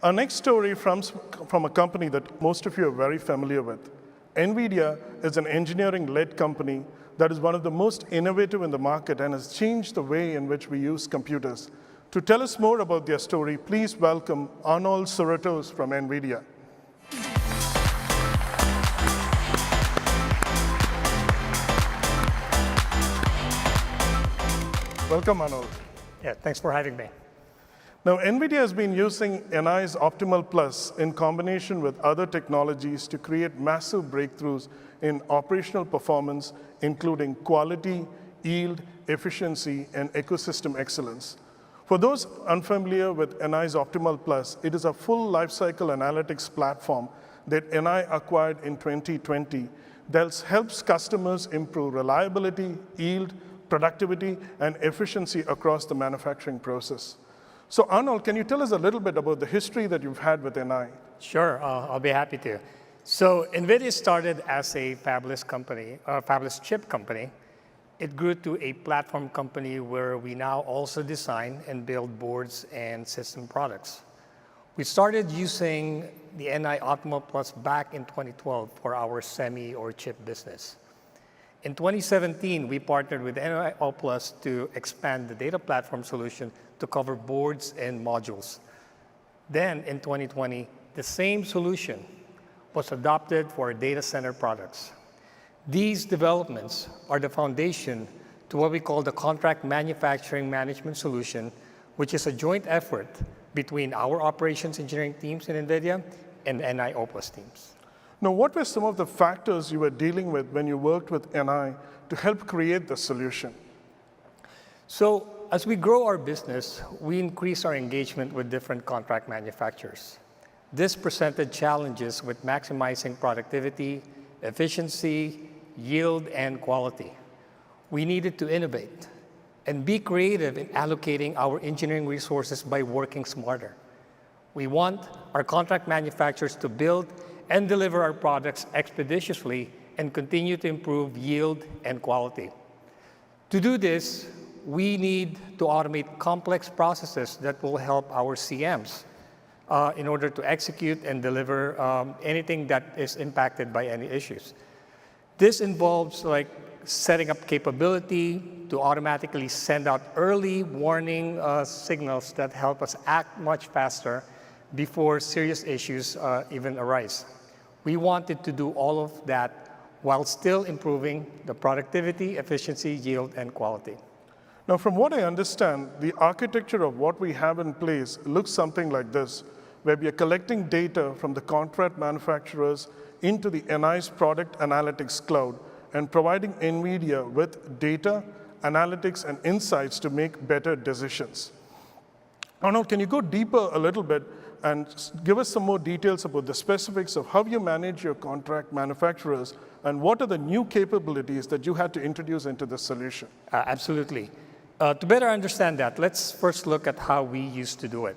Our next story from a company that most of you are very familiar with. Nvidia is an engineering-led company that is one of the most innovative in the market and has changed the way in which we use computers. To tell us more about their story, please welcome Arnold Suratos from Nvidia. Welcome, Arnold. Yeah, thanks for having me. Now, Nvidia has been using NI's Optimal Plus in combination with other technologies to create massive breakthroughs in operational performance, including quality, yield, efficiency, and ecosystem excellence. For those unfamiliar with NI's Optimal Plus, it is a full lifecycle analytics platform that NI acquired in 2020 that helps customers improve reliability, yield, productivity, and efficiency across the manufacturing process. So Arnold, can you tell us a little bit about the history that you've had with NI? Sure, I'll be happy to. So Nvidia started as a fabless company, a fabless chip company. It grew to a platform company where we now also design and build boards and system products. We started using the NI Optimal Plus back in 2012 for our semi or chip business. In 2017, we partnered with NI All Plus to expand the data platform solution to cover boards and modules. Then, in 2020, the same solution was adopted for data center products. These developments are the foundation to what we call the Contract Manufacturing Management Solution, which is a joint effort between our operations engineering teams in NVIDIA and the NI All Plus teams. Now, what were some of the factors you were dealing with when you worked with NI to help create the solution? So, as we grow our business, we increase our engagement with different contract manufacturers. This presented challenges with maximizing productivity, efficiency, yield, and quality. We needed to innovate and be creative in allocating our engineering resources by working smarter. We want our contract manufacturers to build and deliver our products expeditiously and continue to improve yield and quality. To do this, we need to automate complex processes that will help our CMs in order to execute and deliver anything that is impacted by any issues. This involves setting up capability to automatically send out early warning signals that help us act much faster before serious issues even arise. We wanted to do all of that while still improving the productivity, efficiency, yield, and quality. Now, from what I understand, the architecture of what we have in place looks something like this, where we are collecting data from the contract manufacturers into the NI's product analytics cloud and providing NVIDIA with data, analytics, and insights to make better decisions. Arnold, can you go deeper a little bit and give us some more details about the specifics of how you manage your contract manufacturers and what are the new capabilities that you had to introduce into the solution? Absolutely. To better understand that, let's first look at how we used to do it.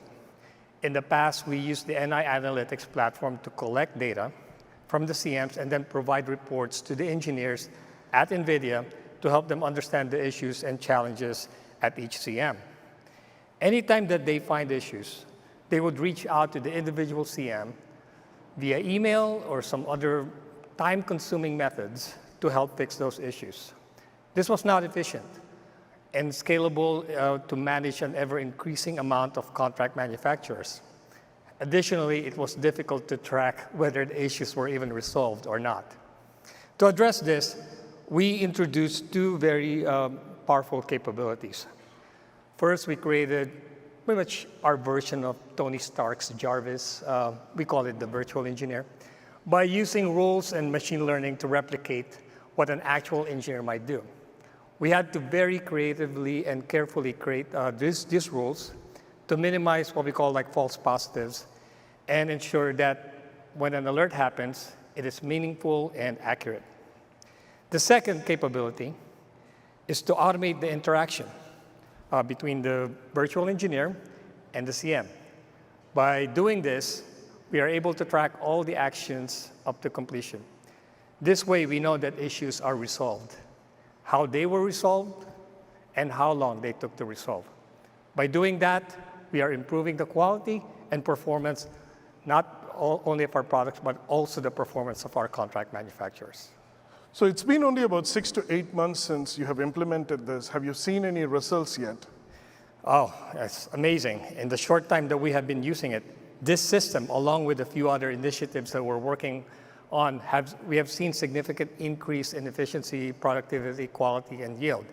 In the past, we used the NI Analytics platform to collect data from the CMs and then provide reports to the engineers at NVIDIA to help them understand the issues and challenges at each CM. Anytime that they find issues, they would reach out to the individual CM via email or some other time-consuming methods to help fix those issues. This was not efficient and scalable to manage an ever-increasing amount of contract manufacturers. Additionally, it was difficult to track whether the issues were even resolved or not. To address this, we introduced two very powerful capabilities. First, we created pretty much our version of Tony Stark's Jarvis. We call it the virtual engineer, by using rules and machine learning to replicate what an actual engineer might do. We had to very creatively and carefully create these rules to minimize what we call false positives and ensure that when an alert happens, it is meaningful and accurate. The second capability is to automate the interaction between the virtual engineer and the CM. By doing this, we are able to track all the actions up to completion. This way, we know that issues are resolved, how they were resolved, and how long they took to resolve. By doing that, we are improving the quality and performance, not only of our products, but also the performance of our contract manufacturers. So it's been only about 6 to 8 months since you have implemented this. Have you seen any results yet? Oh, it's amazing. In the short time that we have been using it, this system, along with a few other initiatives that we're working on, we have seen significant increase in efficiency, productivity, quality, and yield.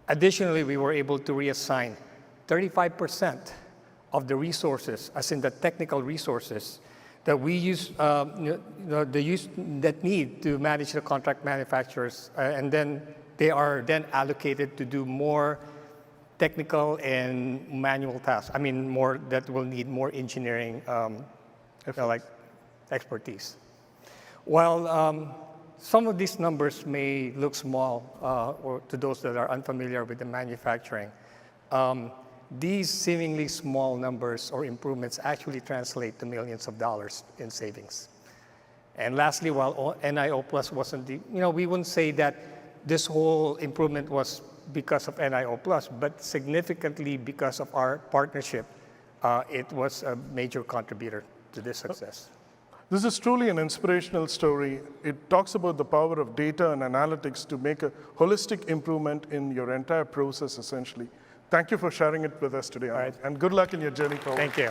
Additionally, we were able to reassign 35% of the resources, as in the technical resources, that we use, that need to manage the contract manufacturers, and then they are then allocated to do more technical and manual tasks. I mean, more that will need more engineering, like expertise. While some of these numbers may look small or to those that are unfamiliar with the manufacturing, these seemingly small numbers or improvements actually translate to millions of dollars in savings. And lastly, while NIO Plus wasn't we wouldn't say that this whole improvement was because of NIO Plus, but significantly because of our partnership, it was a major contributor to this success. This is truly an inspirational story. It talks about the power of data and analytics to make a holistic improvement in your entire process, essentially. Thank you for sharing it with us today, Arnold. Right. And good luck in your journey forward. Thank you.